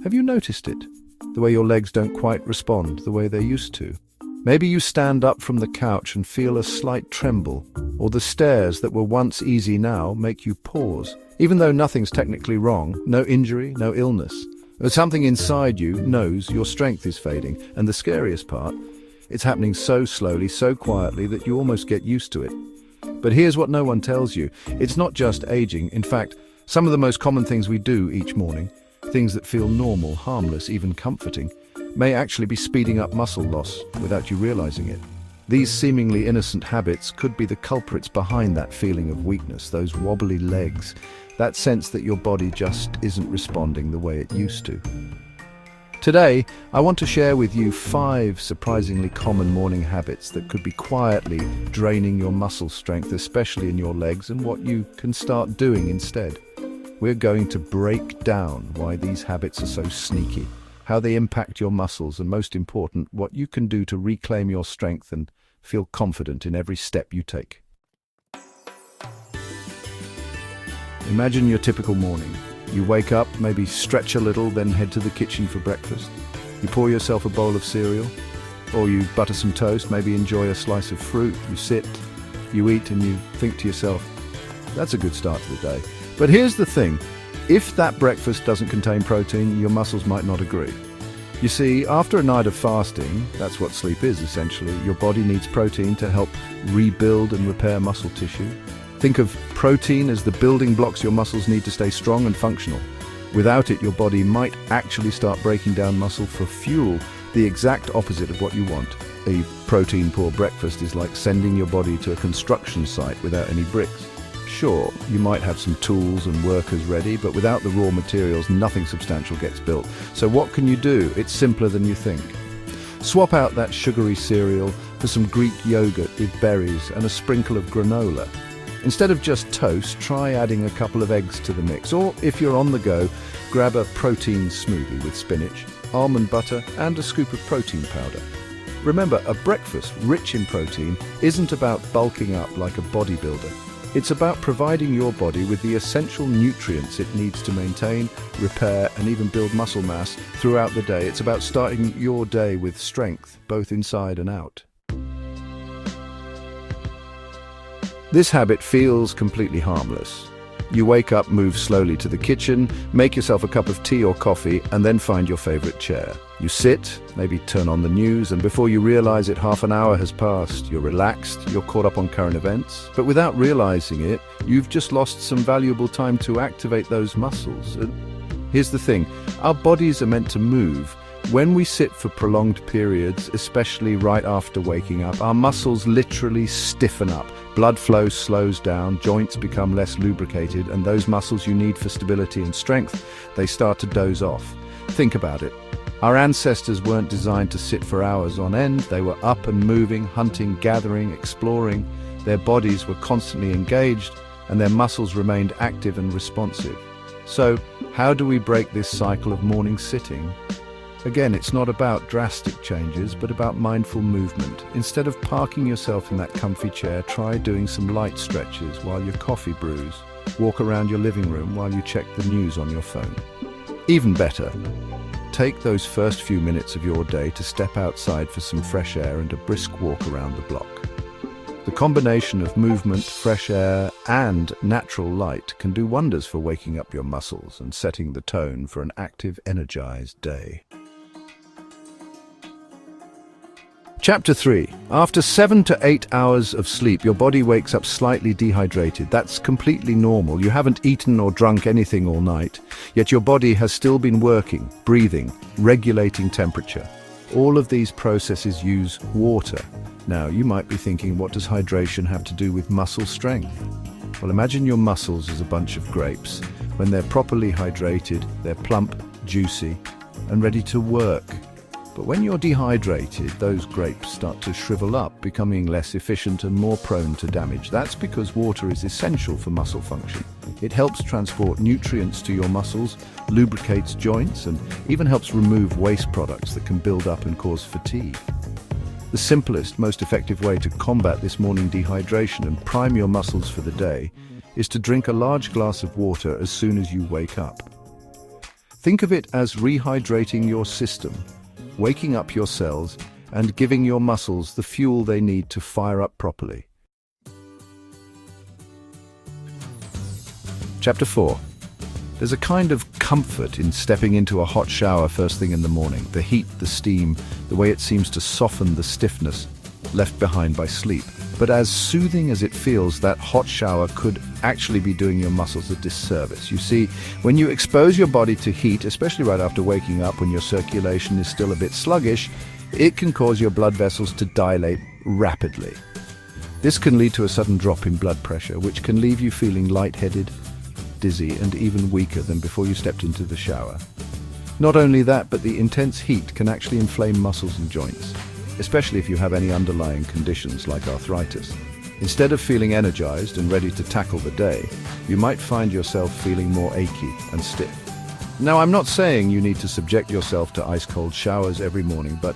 Have you noticed it? The way your legs don't quite respond the way they used to. Maybe you stand up from the couch and feel a slight tremble, or the stairs that were once easy now make you pause. Even though nothing's technically wrong, no injury, no illness, but something inside you knows your strength is fading, and the scariest part, it's happening so slowly, so quietly that you almost get used to it. But here's what no one tells you. It's not just aging. In fact, some of the most common things we do each morning, things that feel normal, harmless, even comforting, may actually be speeding up muscle loss without you realizing it. These seemingly innocent habits could be the culprits behind that feeling of weakness, those wobbly legs, that sense that your body just isn't responding the way it used to. Today, I want to share with you 5 surprisingly common morning habits that could be quietly draining your muscle strength, especially in your legs, and what you can start doing instead. We're going to break down why these habits are so sneaky, how they impact your muscles, and most important, what you can do to reclaim your strength and feel confident in every step you take. Imagine your typical morning. You wake up, maybe stretch a little, then head to the kitchen for breakfast. You pour yourself a bowl of cereal, or you butter some toast, maybe enjoy a slice of fruit. You sit, you eat, and you think to yourself, that's a good start to the day. But here's the thing, if that breakfast doesn't contain protein, your muscles might not agree. You see, after a night of fasting, that's what sleep is essentially, your body needs protein to help rebuild and repair muscle tissue. Think of protein as the building blocks your muscles need to stay strong and functional. Without it, your body might actually start breaking down muscle for fuel, the exact opposite of what you want. A protein-poor breakfast is like sending your body to a construction site without any bricks. Sure, you might have some tools and workers ready, but without the raw materials, nothing substantial gets built. So what can you do? It's simpler than you think. Swap out that sugary cereal for some Greek yogurt with berries and a sprinkle of granola. Instead of just toast, try adding a couple of eggs to the mix, or if you're on the go, grab a protein smoothie with spinach, almond butter, and a scoop of protein powder. Remember, a breakfast rich in protein isn't about bulking up like a bodybuilder. It's about providing your body with the essential nutrients it needs to maintain, repair, and even build muscle mass throughout the day. It's about starting your day with strength, both inside and out. This habit feels completely harmless. You wake up, move slowly to the kitchen, make yourself a cup of tea or coffee, and then find your favorite chair. You sit, maybe turn on the news, and before you realize it, half an hour has passed. You're relaxed, you're caught up on current events, but without realizing it, you've just lost some valuable time to activate those muscles. Here's the thing, our bodies are meant to move. When we sit for prolonged periods, especially right after waking up, our muscles literally stiffen up. Blood flow slows down, joints become less lubricated, and those muscles you need for stability and strength, they start to doze off. Think about it. Our ancestors weren't designed to sit for hours on end. They were up and moving, hunting, gathering, exploring. Their bodies were constantly engaged, and their muscles remained active and responsive. So, how do we break this cycle of morning sitting? Again, it's not about drastic changes, but about mindful movement. Instead of parking yourself in that comfy chair, try doing some light stretches while your coffee brews. Walk around your living room while you check the news on your phone. Even better, take those first few minutes of your day to step outside for some fresh air and a brisk walk around the block. The combination of movement, fresh air, and natural light can do wonders for waking up your muscles and setting the tone for an active, energized day. Chapter 3. After 7 to 8 hours of sleep, your body wakes up slightly dehydrated. That's completely normal. You haven't eaten or drunk anything all night, yet your body has still been working, breathing, regulating temperature. All of these processes use water. Now, you might be thinking, what does hydration have to do with muscle strength? Well, imagine your muscles as a bunch of grapes. When they're properly hydrated, they're plump, juicy, and ready to work. But when you're dehydrated, those grapes start to shrivel up, becoming less efficient and more prone to damage. That's because water is essential for muscle function. It helps transport nutrients to your muscles, lubricates joints, and even helps remove waste products that can build up and cause fatigue. The simplest, most effective way to combat this morning dehydration and prime your muscles for the day is to drink a large glass of water as soon as you wake up. Think of it as rehydrating your system, waking up your cells, and giving your muscles the fuel they need to fire up properly. Chapter 4. There's a kind of comfort in stepping into a hot shower first thing in the morning. The heat, the steam, the way it seems to soften the stiffness left behind by sleep. But as soothing as it feels, that hot shower could actually be doing your muscles a disservice. You see, when you expose your body to heat, especially right after waking up when your circulation is still a bit sluggish, it can cause your blood vessels to dilate rapidly. This can lead to a sudden drop in blood pressure, which can leave you feeling lightheaded, dizzy, and even weaker than before you stepped into the shower. Not only that, but the intense heat can actually inflame muscles and joints, especially if you have any underlying conditions like arthritis. Instead of feeling energized and ready to tackle the day, you might find yourself feeling more achy and stiff. Now, I'm not saying you need to subject yourself to ice-cold showers every morning, but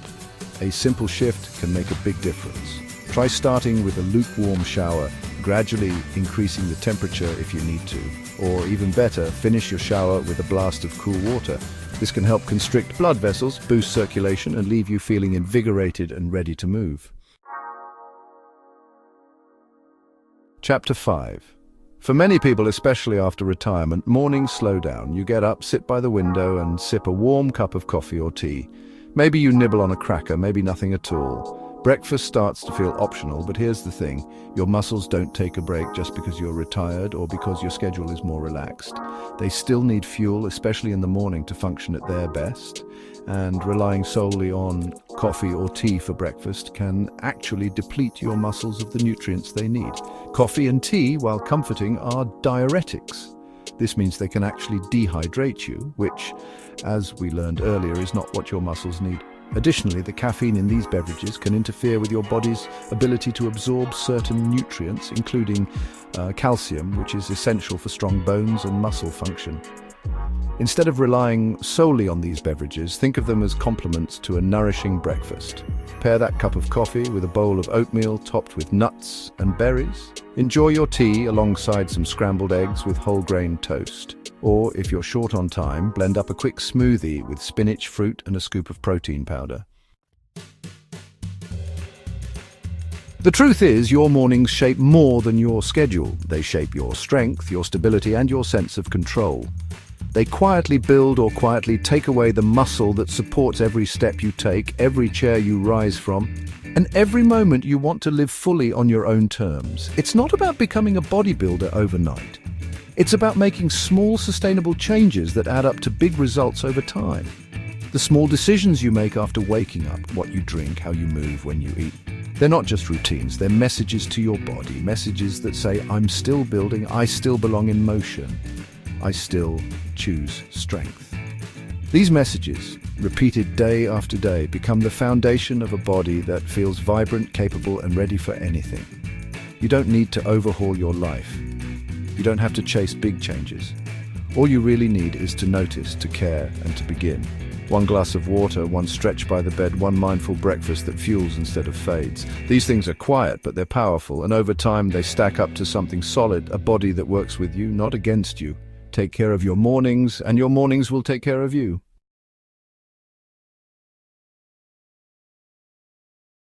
a simple shift can make a big difference. Try starting with a lukewarm shower, gradually increasing the temperature if you need to. Or even better, finish your shower with a blast of cool water. This can help constrict blood vessels, boost circulation, and leave you feeling invigorated and ready to move. Chapter 5. For many people, especially after retirement, mornings slow down. You get up, sit by the window, and sip a warm cup of coffee or tea. Maybe you nibble on a cracker, maybe nothing at all. Breakfast starts to feel optional, but here's the thing. Your muscles don't take a break just because you're retired or because your schedule is more relaxed. They still need fuel, especially in the morning, to function at their best. And relying solely on coffee or tea for breakfast can actually deplete your muscles of the nutrients they need. Coffee and tea, while comforting, are diuretics. This means they can actually dehydrate you, which, as we learned earlier, is not what your muscles need. Additionally, the caffeine in these beverages can interfere with your body's ability to absorb certain nutrients, including calcium, which is essential for strong bones and muscle function. Instead of relying solely on these beverages, think of them as complements to a nourishing breakfast. Pair that cup of coffee with a bowl of oatmeal topped with nuts and berries. Enjoy your tea alongside some scrambled eggs with whole grain toast. Or, if you're short on time, blend up a quick smoothie with spinach, fruit, and a scoop of protein powder. The truth is, your mornings shape more than your schedule. They shape your strength, your stability, and your sense of control. They quietly build or quietly take away the muscle that supports every step you take, every chair you rise from, and every moment you want to live fully on your own terms. It's not about becoming a bodybuilder overnight. It's about making small, sustainable changes that add up to big results over time. The small decisions you make after waking up, what you drink, how you move, when you eat, they're not just routines, they're messages to your body, messages that say, I'm still building, I still belong in motion, I still choose strength. These messages, repeated day after day, become the foundation of a body that feels vibrant, capable, and ready for anything. You don't need to overhaul your life. You don't have to chase big changes. All you really need is to notice, to care, and to begin. One glass of water, one stretch by the bed, one mindful breakfast that fuels instead of fades. These things are quiet, but they're powerful, and over time they stack up to something solid, a body that works with you, not against you. Take care of your mornings, and your mornings will take care of you.